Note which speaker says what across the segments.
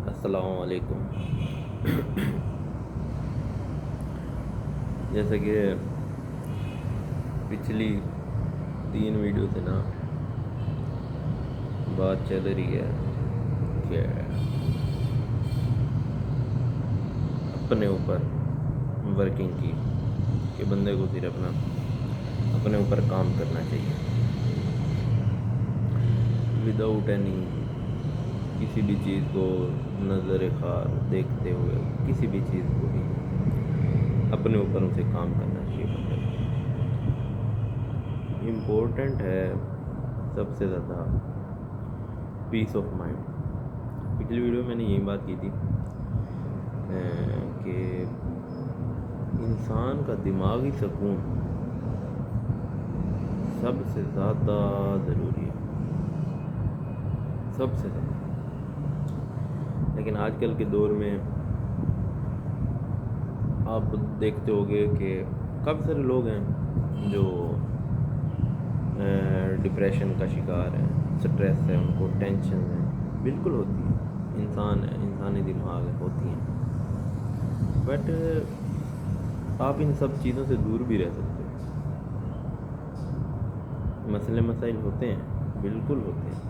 Speaker 1: السلام علیکم۔ جیسا کہ پچھلی 3 ویڈیو سے نا بات چل رہی ہے کہ اپنے اوپر ورکنگ کی، کہ بندے کو صرف نا اپنے اوپر کام کرنا چاہیے وداؤٹ اینی کسی بھی چیز کو نظر خار دیکھتے ہوئے، کسی بھی چیز کو بھی اپنے اوپر اسے کام کرنا چاہیے بندے کو۔ امپورٹنٹ ہے سب سے زیادہ پیس آف مائنڈ۔ پچھلی ویڈیو میں نے یہی بات کی تھی کہ انسان کا دماغی سکون سب سے زیادہ ضروری ہے، سب سے زیادہ۔ لیکن آج کل کے دور میں آپ دیکھتے ہوگے کہ کافی سارے لوگ ہیں جو ڈپریشن کا شکار ہیں، سٹریس ہے، ان کو ٹینشن ہے، بالکل ہوتی ہے، انسان ہے، انسانی دماغ ہے، ہوتی ہیں۔ بٹ آپ ان سب چیزوں سے دور بھی رہ سکتے ہیں۔ مسئلے مسائل ہوتے ہیں، بالکل ہوتے ہیں۔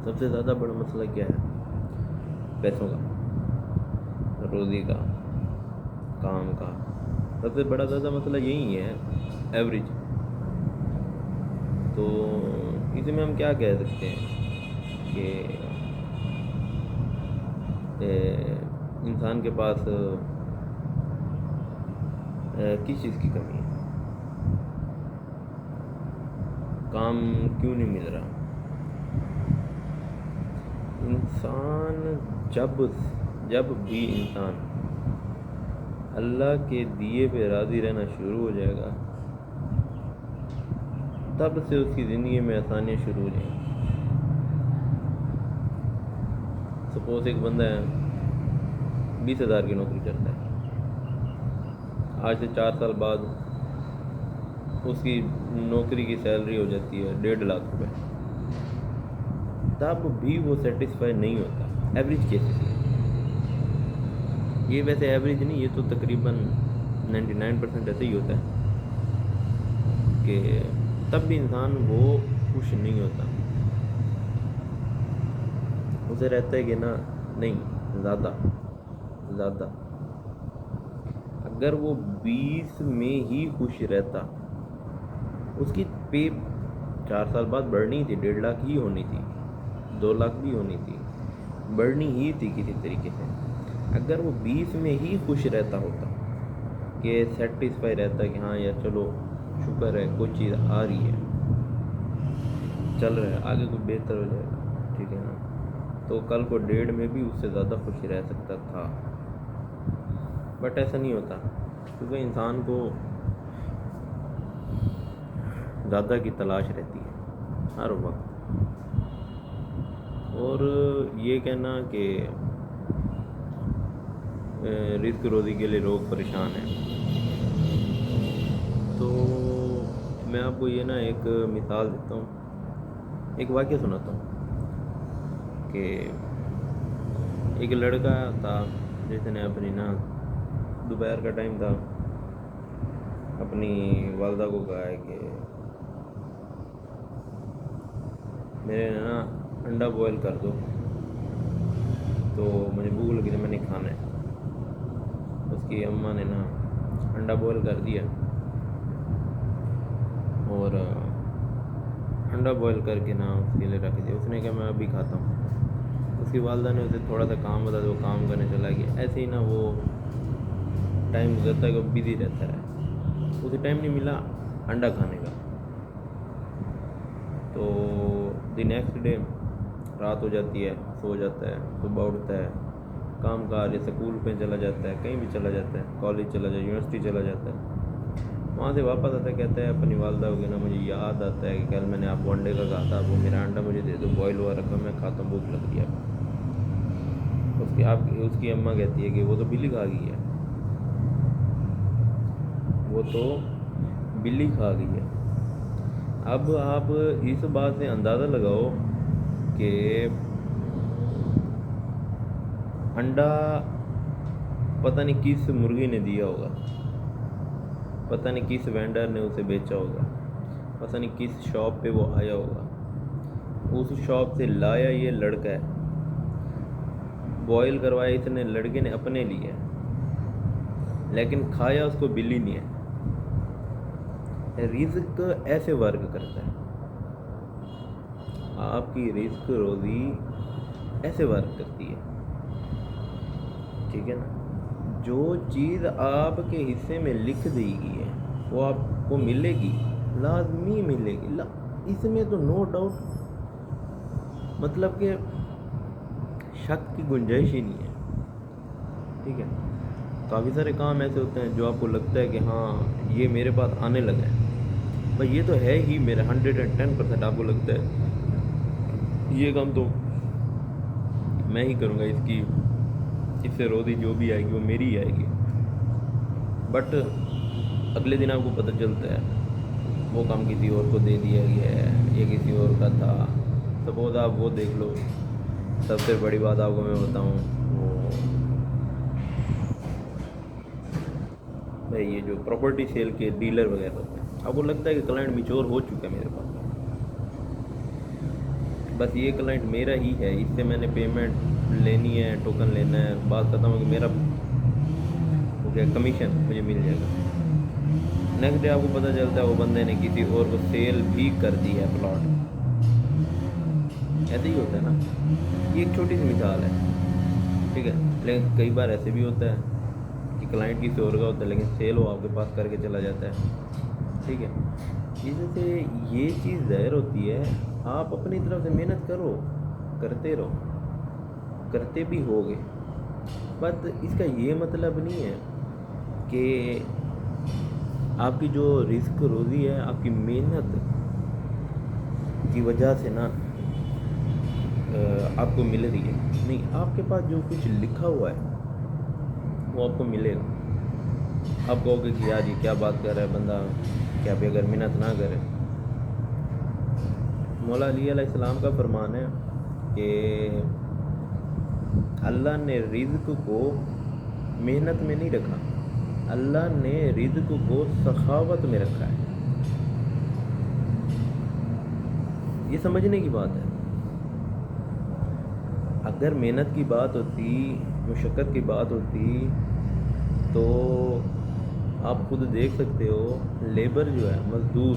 Speaker 1: سب سے زیادہ بڑا مسئلہ کیا ہے؟ پیسوں کا، روزی کا، کام کا۔ سب سے بڑا زیادہ مسئلہ یہی ہے، ایوریج۔ تو اسی میں ہم کیا کہہ سکتے ہیں کہ انسان کے پاس کس چیز کی کمی ہے؟ کام کیوں نہیں مل رہا؟ انسان جب بھی انسان اللہ کے دیے پہ راضی رہنا شروع ہو جائے گا، تب سے اس کی زندگی میں آسانیاں شروع ہو جائیں گی۔ سپوز ایک بندہ ہے 20,000 کی نوکری کرتا ہے، آج سے 4 سال بعد اس کی نوکری کی سیلری ہو جاتی ہے 1.5 لاکھ روپے، تب بھی وہ سیٹسفائی نہیں ہوتا۔ ایوریج کیسز ہے یہ، ویسے ایوریج نہیں، یہ تو تقریباً 99% ایسے ہی ہوتا ہے کہ تب بھی انسان وہ خوش نہیں ہوتا۔ اسے رہتا ہے کہ نا نہیں، زیادہ۔ اگر وہ 20 میں ہی خوش رہتا، اس کی پے 4 سال بعد بڑھنی تھی، 1.5 لاکھ ہی ہونی تھی، 2 لاکھ بھی ہونی تھی، بڑھنی ہی تھی کسی طریقے سے۔ اگر وہ 20 میں ہی خوش رہتا ہوتا، کہ سیٹسفائی رہتا کہ ہاں یار چلو شکر ہے، کوئی چیز آ رہی ہے، چل رہا ہے، آگے کوئی بہتر ہو جائے گا، ٹھیک ہے نا، تو کل کو 1.5 میں بھی اس سے زیادہ خوش رہ سکتا تھا۔ بٹ ایسا نہیں ہوتا، کیونکہ انسان کو زیادہ کی تلاش رہتی ہے ہر وقت۔ اور یہ کہنا کہ رزق روزی کے لیے لوگ پریشان ہیں، تو میں آپ کو یہ نا ایک مثال دیتا ہوں، ایک واقعہ سناتا ہوں کہ ایک لڑکا تھا جس نے اپنی نا دوپہر کا ٹائم تھا، اپنی والدہ کو کہا ہے کہ میرے نا انڈا بوائل کر دو، تو مجھے بھوک لگی تھی، میں نے کھانا ہے۔ اس کی اماں نے نا انڈا بوائل کر دیا، اور انڈا بوائل کر کے نا اس کے لیے رکھ دیا۔ اس نے کہا میں ابھی کھاتا ہوں۔ اس کی والدہ نے اسے تھوڑا سا کام بتا دیا، وہ کام کرنے چلا گیا۔ ایسے ہی نا وہ ٹائم گزرتا ہے کہ وہ بزی رہتا ہے، اسے ٹائم نہیں ملا انڈا کھانے کا۔ تو دی نیکسٹ ڈے رات ہو جاتی ہے، سو جاتا ہے، صبح اٹھتا ہے، کام کاج سکول پہ چلا جاتا ہے، کہیں بھی چلا جاتا ہے، کالج چلا جائے، یونیورسٹی چلا جاتا ہے۔ وہاں سے واپس آتا ہے، کہتا ہے اپنی والدہ کو کہ نا مجھے یاد آتا ہے کہ کل میں نے آپ کو انڈے کا کہا تھا، وہ میرا انڈا مجھے دے دو، بوائل ہوا رکھا، میں کھاتا ہوں، بھوک لگ رہی ہے۔ اس کی اماں کہتی ہے کہ وہ تو بلی کھا گئی ہے، وہ تو بلی کھا گئی ہے۔ اب آپ اس بات سے اندازہ لگاؤ کہ انڈا پتہ نہیں کس مرغی نے دیا ہوگا، پتہ نہیں کس وینڈر نے اسے بیچا ہوگا، پتہ نہیں کس شاپ پہ وہ آیا ہوگا، اس شاپ سے لایا یہ لڑکا ہے، بوائل کروایا اس نے لڑکے نے اپنے لیے، لیکن کھایا اس کو بلی نہیں ہے۔ رزق ایسے ورک کرتا ہے، آپ کی رزق روزی ایسے ورک کرتی ہے، ٹھیک ہے نا؟ جو چیز آپ کے حصے میں لکھ دی گئی ہے وہ آپ کو ملے گی، لازمی ملے گی، اس میں تو نو ڈاؤٹ، مطلب کہ شک کی گنجائش ہی نہیں ہے، ٹھیک ہے؟ کافی سارے کام ایسے ہوتے ہیں جو آپ کو لگتا ہے کہ ہاں یہ میرے پاس آنے لگا ہے، بھائی یہ تو ہے ہی میرا 110%، آپ کو لگتا ہے یہ کام تو میں ہی کروں گا، اس سے روزی جو بھی آئے گی وہ میری ہی آئے گی، بٹ اگلے دن آپ کو پتہ چلتا ہے وہ کام کسی اور کو دے دیا گیا ہے، یہ کسی اور کا تھا۔ سپوز آپ وہ دیکھ لو، سب سے بڑی بات آپ کو میں بتاؤں، وہ بھائی یہ جو پراپرٹی سیل کے ڈیلر وغیرہ ہوتے ہیں، آپ کو لگتا ہے کہ کلائنٹ میچور ہو چکا ہے میرے پاس، بس یہ کلائنٹ میرا ہی ہے، اس سے میں نے پیمنٹ لینی ہے، ٹوکن لینا ہے، بات کرتا ہوں کہ میرا ہو گیا کمیشن مجھے مل جائے گا۔ نیکسٹ ڈے آپ کو پتہ چلتا ہے وہ بندے نے کسی اور کو سیل بھی کر دی ہے پلاٹ، ایسے ہی ہوتا ہے نا؟ یہ ایک چھوٹی سی مثال ہے، ٹھیک ہے؟ لیکن کئی بار ایسے بھی ہوتا ہے کہ کلائنٹ کسی اور کا ہوتا ہے لیکن سیل وہ آپ کے پاس کر کے چلا جاتا ہے، ٹھیک ہے؟ اس سے یہ چیز ظاہر ہوتی ہے، آپ اپنی طرف سے محنت کرو، کرتے رہو، کرتے بھی ہوگے، بٹ اس کا یہ مطلب نہیں ہے کہ آپ کی جو رزق روزی ہے آپ کی محنت کی وجہ سے نا آپ کو مل رہی ہے، نہیں، آپ کے پاس جو کچھ لکھا ہوا ہے وہ آپ کو ملے گا۔ آپ کہو گے کہ یار یہ کیا بات کر رہا ہے بندہ، کیا بھی اگر محنت نہ کرے؟ مولا علی علیہ السلام کا فرمان ہے کہ اللہ نے رزق کو محنت میں نہیں رکھا، اللہ نے رزق کو سخاوت میں رکھا ہے۔ یہ سمجھنے کی بات ہے، اگر محنت کی بات ہوتی، مشقت کی بات ہوتی، تو آپ خود دیکھ سکتے ہو، لیبر جو ہے، مزدور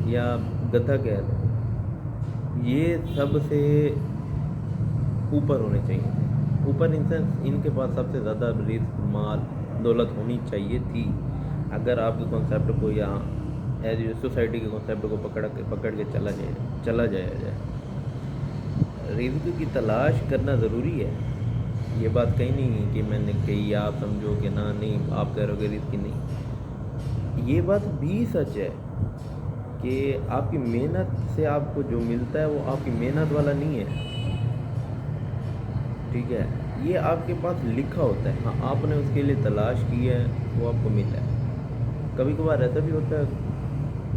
Speaker 1: یا گدھا کہہ لو، یہ سب سے اوپر ہونے چاہیے تھے، اوپر ان کے پاس سب سے زیادہ رزق، مال، دولت ہونی چاہیے تھی، اگر آپ کے کنسیپٹ کو یا ایز سوسائٹی کے کنسیپٹ کو پکڑ کے چلا جائے۔ رزق کی تلاش کرنا ضروری ہے، یہ بات کہیں نہیں ہے کہ میں نے کہی آپ سمجھو کہ نہیں آپ کہہ رہے ہو کہ رزق نہیں، یہ بات بھی سچ ہے کہ آپ کی محنت سے آپ کو جو ملتا ہے وہ آپ کی محنت والا نہیں ہے، ٹھیک ہے؟ یہ آپ کے پاس لکھا ہوتا ہے، ہاں آپ نے اس کے لیے تلاش کی ہے، وہ آپ کو ملا ہے۔ کبھی کبھار ایسا بھی ہوتا ہے،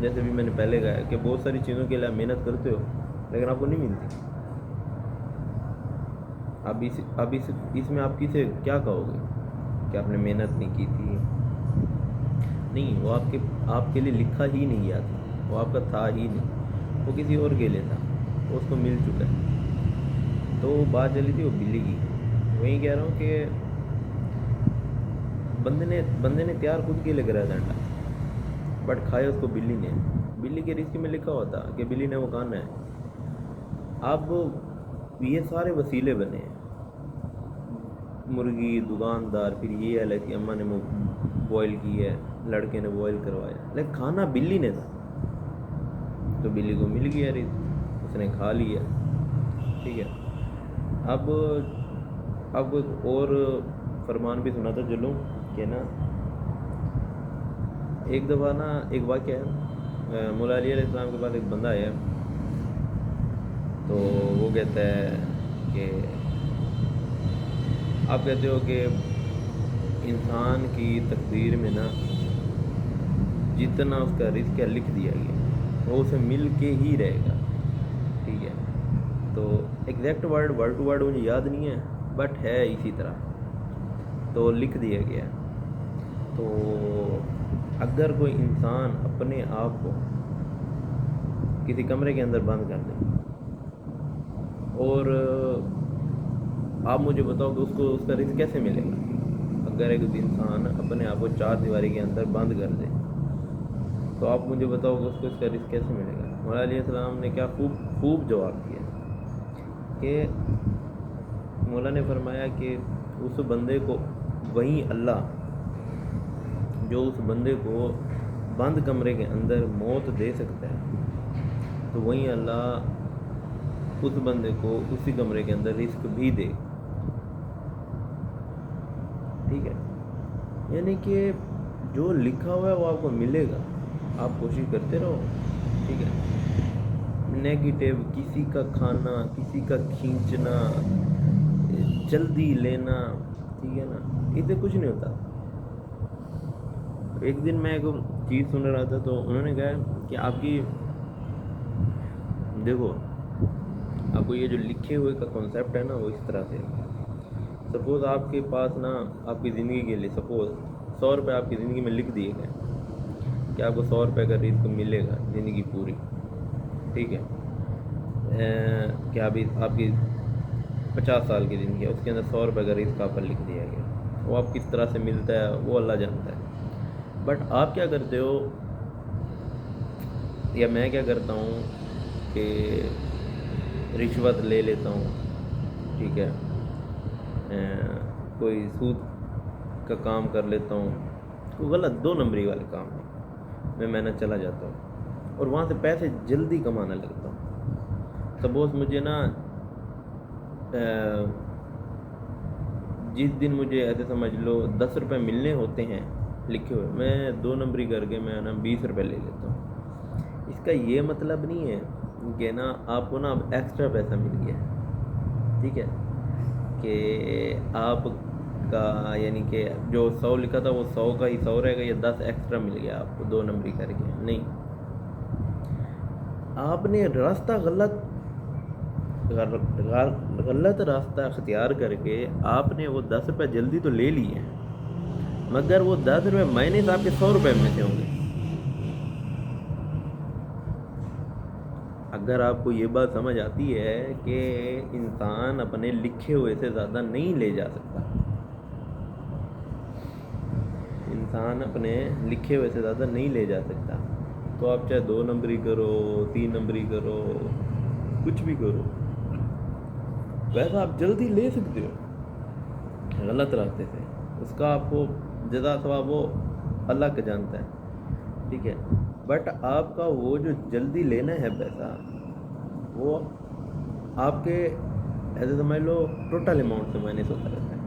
Speaker 1: جیسے بھی میں نے پہلے کہا ہے کہ بہت ساری چیزوں کے لیے آپ محنت کرتے ہو لیکن آپ کو نہیں ملتی، اب اس میں آپ کسے کیا کہو گے کہ آپ نے محنت نہیں کی تھی؟ نہیں، وہ آپ کے لیے لکھا ہی نہیں گیا تھا، وہ آپ کا تھا ہی نہیں، وہ کسی اور کے لیے تھا، وہ اس کو مل چکا ہے۔ تو بات چلی تھی وہ بلی کی، وہیں کہہ رہا ہوں کہ بندے نے تیار خود کے لیے کرا تھا انڈا، بٹ کھایا اس کو بلی نے، بلی کے رزق میں لکھا ہوا تھا کہ بلی نے وہ کھانا ہے۔ اب یہ سارے وسیلے بنے ہیں، مرغی، دکاندار، پھر یہ الگ کی اماں نے بوائل کی ہے، لڑکے نے بوائل کروایا، لیکن کھانا بلی نے تھا، تو بلی کو مل گیا رزق، اس نے کھا لیا، ٹھیک ہے؟ اب ایک اور فرمان بھی سناتا چلوں کہ نا، ایک دفعہ نا ایک واقعہ ہے، مولا علی علیہ السلام کے پاس ایک بندہ ہے، تو وہ کہتا ہے کہ آپ کہتے ہو کہ انسان کی تقدیر میں نا جتنا اس کا رزق ہے لکھ دیا گیا وہ اسے مل کے ہی رہے گا، ٹھیک ہے؟ تو ایگزیکٹ ورڈ ٹو ورڈ مجھے یاد نہیں ہے، بٹ ہے اسی طرح، تو لکھ دیا گیا. تو اگر کوئی انسان اپنے آپ کو کسی کمرے کے اندر بند کر دے اور آپ مجھے بتاؤ کہ اس کو اس کا رزق کیسے ملے گا؟ اگر ایک انسان اپنے آپ کو چار دیواری کے اندر بند کر دے تو آپ مجھے بتاؤ کہ اس کو اس کا رزق کیسے ملے گا؟ مولا علیہ السلام نے کیا خوب جواب دیا کہ مولا نے فرمایا کہ اس بندے کو وہیں اللہ جو اس بندے کو بند کمرے کے اندر موت دے سکتا ہے تو وہیں اللہ اس بندے کو اسی کمرے کے اندر رزق بھی دے. ٹھیک ہے، یعنی کہ جو لکھا ہوا ہے وہ آپ کو ملے گا، آپ کوشش کرتے رہو. ٹھیک ہے، نیگیٹو کسی کا کھانا، کسی کا کھینچنا، جلدی لینا، ٹھیک ہے نا، اس سے کچھ نہیں ہوتا. ایک دن میں ایک چیز سن رہا تھا تو انہوں نے کہا کہ آپ کی دیکھو آپ کو یہ جو لکھے ہوئے کا کنسیپٹ ہے نا وہ اس طرح سے، سپوز آپ کے پاس نا آپ کی زندگی کے لیے سپوز 100 روپے آپ کی زندگی میں لکھ دیے گئے کہ آپ کو 100 روپے کا رزق ملے گا زندگی پوری. ٹھیک ہے، کہ ابھی آپ کی 50 سال کی زندگی ہے، اس کے اندر 100 روپے کا رزق آپ پر لکھ دیا گیا. وہ آپ کس طرح سے ملتا ہے وہ اللہ جانتا ہے. بٹ آپ کیا کرتے ہو یا میں کیا کرتا ہوں کہ رشوت لے لیتا ہوں. ٹھیک ہے، کوئی سود کا کام کر لیتا ہوں، کوئی غلط 2 نمبری والے کام میں محنت چلا جاتا ہوں اور وہاں سے پیسے جلدی کمانے لگتا ہوں. سپوز مجھے نا جس دن مجھے ایسے سمجھ لو 10 روپے ملنے ہوتے ہیں لکھے ہوئے، میں 2 نمبری کر کے میں نا 20 روپے لے لیتا ہوں. اس کا یہ مطلب نہیں ہے کہ نا آپ کو نا اب ایکسٹرا پیسہ مل گیا. ٹھیک ہے، کہ آپ کا یعنی کہ جو 100 لکھا تھا وہ 100 کا ہی 100 رہے گا یا 10 ایکسٹرا مل گیا آپ کو 2 نمبری کر کے. نہیں، آپ نے راستہ غلط راستہ اختیار کر کے آپ نے وہ 10 روپے جلدی تو لے لیے مگر وہ 10 روپے مائنس آپ کے 100 روپے میں سے ہوں گے. اگر آپ کو یہ بات سمجھ آتی ہے کہ انسان اپنے لکھے ہوئے سے زیادہ نہیں لے جا سکتا، انسان اپنے لکھے ہوئے سے زیادہ نہیں لے جا سکتا، تو آپ چاہے 2 نمبری کرو، 3 نمبری کرو، کچھ بھی کرو، ویسا آپ جلدی لے سکتے ہو غلط راستے سے. اس کا آپ کو جزا ثواب وہ اللہ کا جانتا ہے. ٹھیک ہے، بٹ آپ کا وہ جو جلدی لینا ہے پیسہ وہ آپ کے ایسے سمجھ لو ٹوٹل اماؤنٹ سے مائنس ہوتا رہتا ہے.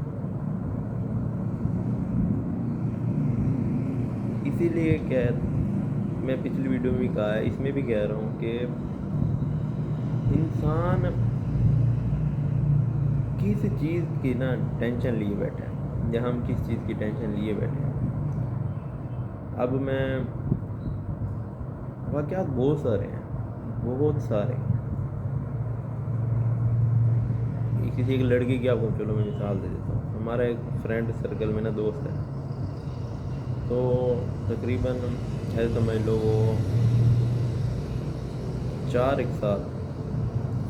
Speaker 1: اسی لیے کہ میں پچھلی ویڈیو میں بھی کہا ہے، اس میں بھی کہہ رہا ہوں کہ انسان کس چیز کی نا ٹینشن لیے بیٹھے ہیں یا ہم کس چیز کی ٹینشن لیے بیٹھے ہیں. اب میں واقعات بہت سارے ہیں، بہت سارے. کسی ایک لڑکی کی آپ کو چلو میں مثال دے دیتا ہوں. ہمارا ایک فرینڈ سرکل میں نا دوست ہے، تو تقریباً ایسے سمجھ لو وہ 4 سال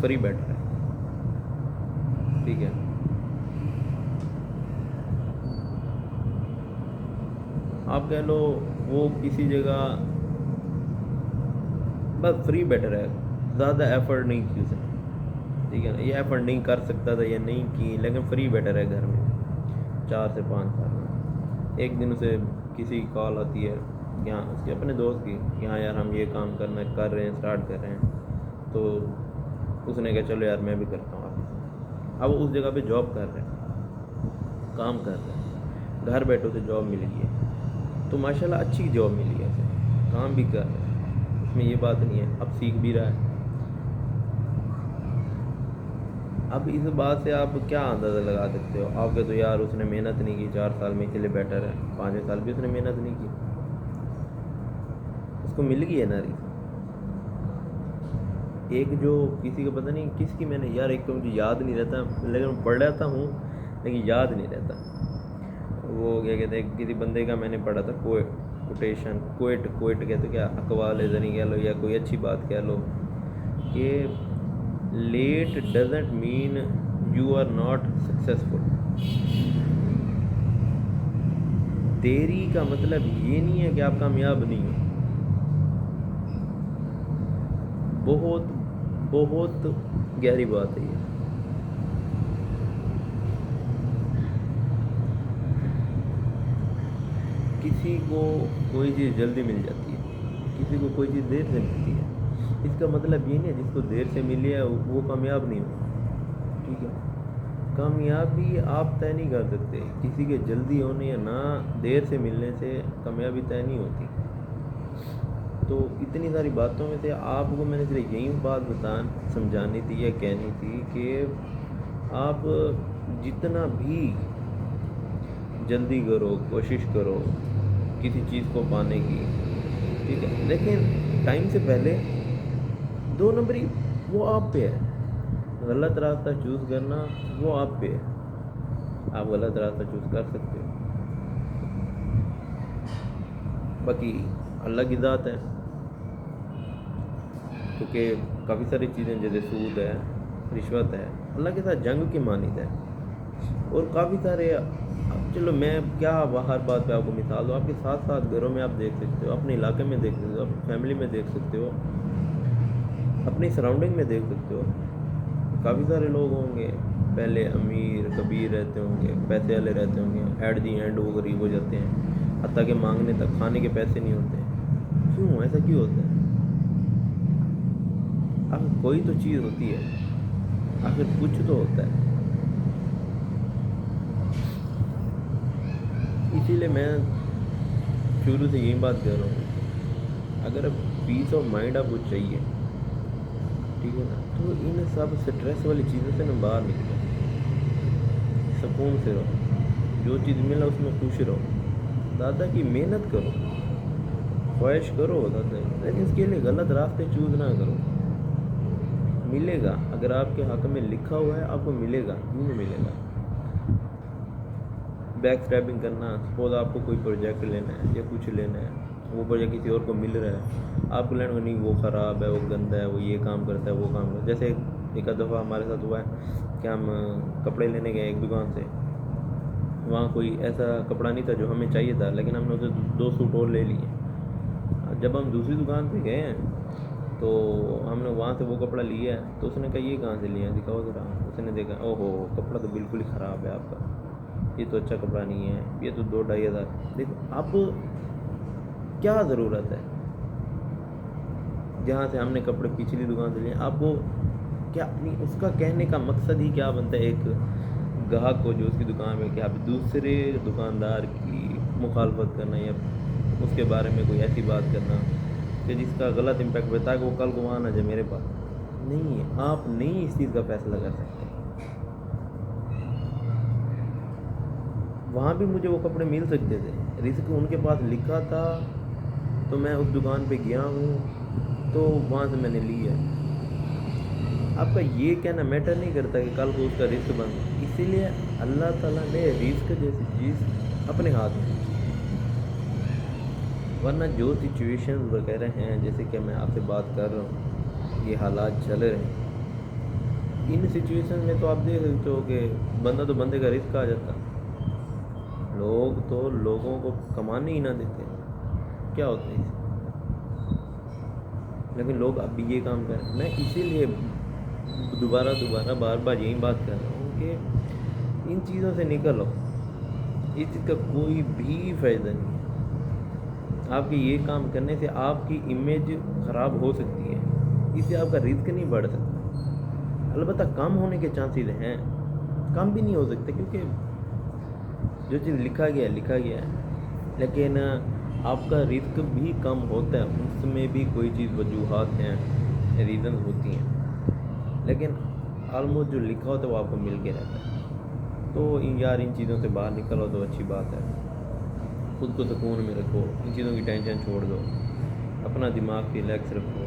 Speaker 1: فری بیٹھ رہا ہے. ٹھیک ہے، آپ کہہ لو وہ کسی جگہ بس فری بیٹر ہے، زیادہ ایفرٹ نہیں کی اسے. ٹھیک ہے نا، یہ ایفرٹ نہیں کر سکتا تھا یا نہیں کی، لیکن فری بیٹر ہے گھر میں 4 سے 5 سال میں. ایک دن اسے کسی کی کال آتی ہے یہاں اس کے اپنے دوست کی کہ ہاں یار ہم یہ کام کر رہے ہیں، اسٹارٹ کر رہے ہیں. تو اس نے کہا چلو یار میں بھی کرتا ہوں آفس میں. اب اس جگہ پہ جاب کر رہے ہیں، کام کر رہے ہیں، گھر بیٹھے اسے جاب مل گئی ہے. تو ماشاءاللہ اچھی جاب ملی ہے اسے، کام بھی کر رہے ہیں، اس میں یہ بات نہیں ہے، اب سیکھ بھی رہا ہے. اب اس بات سے آپ کیا اندازہ لگا سکتے ہو؟ آپ کے تو یار اس نے محنت نہیں کی 4 سال میں، اس لیے بیٹر ہے. 5 سال بھی اس نے محنت نہیں کی، اس کو مل گئی ہے نا رزق. ایک جو کسی کو پتہ نہیں کس کی میں نے یار ایک تو مجھے یاد نہیں رہتا لیکن پڑھ لیتا ہوں لیکن یاد نہیں رہتا. وہ کیا کہتے ہیں کسی بندے کا میں نے پڑھا تھا کوٹیشن کوئٹ کہتے کیا اقوال زنی کہہ لو یا کوئی اچھی بات کہہ لو کہ late doesn't mean you are not successful. دیری کا مطلب یہ نہیں ہے کہ آپ کامیاب نہیں ہو. بہت بہت گہری بات ہے یہ. کسی کو کوئی چیز جلدی مل جاتی ہے, کسی کو کوئی چیز دیر سے ملتی ہے. اس کا مطلب یہ نہیں ہے جس کو دیر سے ملی ہے وہ کامیاب نہیں ہو. ٹھیک ہے, کامیابی آپ طے نہیں کر سکتے. کسی کے جلدی ہونے یا نہ دیر سے ملنے سے کامیابی طے نہیں ہوتی. تو اتنی ساری باتوں میں سے آپ کو میں نے صرف یہی بات سمجھانی تھی یا کہنی تھی کہ آپ جتنا بھی جلدی کرو, کوشش کرو کسی چیز کو پانے کی, ٹھیک ہے, لیکن ٹائم سے پہلے 2 نمبری وہ آپ پہ ہے. غلط راستہ چوز کرنا وہ آپ پہ ہے. آپ غلط راستہ چوز کر سکتے ہو, باقی اللہ کی ذات ہے. کیونکہ کافی ساری چیزیں جیسے سود ہے, رشوت ہے, اللہ کے ساتھ جنگ کی مانند ہے. اور کافی سارے چلو میں کیا ہر بات پہ آپ کو مثال دوں, آپ کے ساتھ ساتھ گھروں میں آپ دیکھ سکتے ہو, اپنے علاقے میں دیکھ سکتے ہو, اپنی فیملی میں دیکھ سکتے ہو, اپنی سراؤنڈنگ میں دیکھ سکتے ہو. کافی سارے لوگ ہوں گے پہلے امیر کبیر رہتے ہوں گے, پیسے والے رہتے ہوں گے, ایٹ دی اینڈ وہ غریب ہو جاتے ہیں, حتیٰ کہ مانگنے تک کھانے کے پیسے نہیں ہوتے ہیں. کیوں ایسا کیوں ہوتا ہے؟ آخر کوئی تو چیز ہوتی ہے, آخر کچھ تو ہوتا ہے. اسی لیے میں شروع سے یہی بات کر رہا ہوں, اگر پیس آف مائنڈ آپ کو چاہیے, ٹھیک ہے نا, تو ان سب سٹریس والی چیزوں سے نا باہر نکلو, سکون سے رہو, جو چیز ملا اس میں خوش رہو, دادا کی محنت کرو, خواہش کرو دادا, لیکن اس کے لیے غلط راستے چوز نہ کرو. ملے گا, اگر آپ کے حق میں لکھا ہوا ہے آپ کو ملے گا, کیوں نہیں ملے گا. بیک اسٹیپنگ کرنا, سپوز آپ کو کوئی پروجیکٹ لینا ہے یا کچھ لینا ہے, وہ پروجیکٹ کسی اور کو مل رہا ہے, آپ کو لینا نہیں وہ خراب ہے, وہ گندا ہے, وہ یہ کام کرتا ہے, وہ کام کرتا ہے. جیسے ایک دفعہ ہمارے ساتھ ہوا ہے کہ ہم کپڑے لینے گئے ایک دکان سے, وہاں کوئی ایسا کپڑا نہیں تھا جو ہمیں چاہیے تھا, لیکن ہم نے اسے 2 سوٹ اور لے لیے. جب ہم دوسری دکان پہ گئے ہیں تو ہم نے وہاں سے وہ کپڑا لیا ہے, تو اس نے کہا یہ کہاں سے لیا ہے, دکھاؤ ذرا. اس نے دیکھا, او ہو کپڑا تو بالکل ہی خراب ہے آپ کا, یہ تو اچھا کپڑا نہیں ہے, یہ تو 2-2.5 ہزار. دیکھو اب کیا ضرورت ہے, جہاں سے ہم نے کپڑے پچھلی دکان سے لیے, آپ کو کیا اس کا کہنے کا مقصد ہی کیا بنتا ہے ایک گاہک کو جو اس کی دکان میں, کہ آپ دوسرے دکاندار کی مخالفت کرنا یا اس کے بارے میں کوئی ایسی بات کرنا کہ جس کا غلط امپیکٹ ہوتا ہے کہ وہ کل کو وہاں نہ جائے میرے پاس. نہیں, آپ نہیں اس چیز کا فیصلہ کر سکتے. وہاں بھی مجھے وہ کپڑے مل سکتے تھے, رزق ان کے پاس لکھا تھا تو میں اس دکان پہ گیا ہوں, تو وہاں سے میں نے لی ہے. آپ کا یہ کہنا میٹر نہیں کرتا کہ کل کو اس کا رزق بن. اسی لیے اللہ تعالیٰ نے رزق جیسی چیز اپنے ہاتھ میں, ورنہ جو سچویشن وغیرہ ہیں جیسے کہ میں آپ سے بات کر رہا ہوں, یہ حالات چل رہے ہیں, ان سچویشن میں تو آپ دیکھ سکتے ہو کہ بندہ تو بندے کا رزق آ جاتا, لوگ تو لوگوں کو کمانے ہی نہ دیتے, کیا ہوتا ہے اس سے. لیکن لوگ اب بھی یہ کام کریں. میں اسی لیے دوبارہ بار بار یہی بات کر رہا ہوں کہ ان چیزوں سے نکلو, اس چیز کا کوئی بھی فائدہ نہیں ہے. آپ کے یہ کام کرنے سے آپ کی امیج خراب ہو سکتی ہے, اس سے آپ کا رزق نہیں بڑھ سکتا. البتہ کم ہونے کے چانسز ہیں, کم بھی نہیں ہو سکتے کیونکہ جو چیز لکھا گیا ہے, لیکن آپ کا رزق بھی کم ہوتا ہے, اس میں بھی کوئی چیز وجوہات ہیں, ریزنز ہوتی ہیں, لیکن آلموسٹ جو لکھا ہوتا ہے وہ آپ کو مل کے رہتا ہے. تو یار ان چیزوں سے باہر نکلو تو اچھی بات ہے. خود کو سکون میں رکھو, ان چیزوں کی ٹینشن چھوڑ دو, اپنا دماغ ریلیکس رکھو,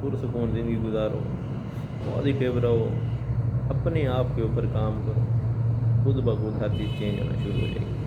Speaker 1: پرسکون زندگی گزارو، پازیٹیو رہو، اپنے آپ کے اوپر کام کرو، خود بخود ہر چیز چینج ہونا شروع ہو جائے گی.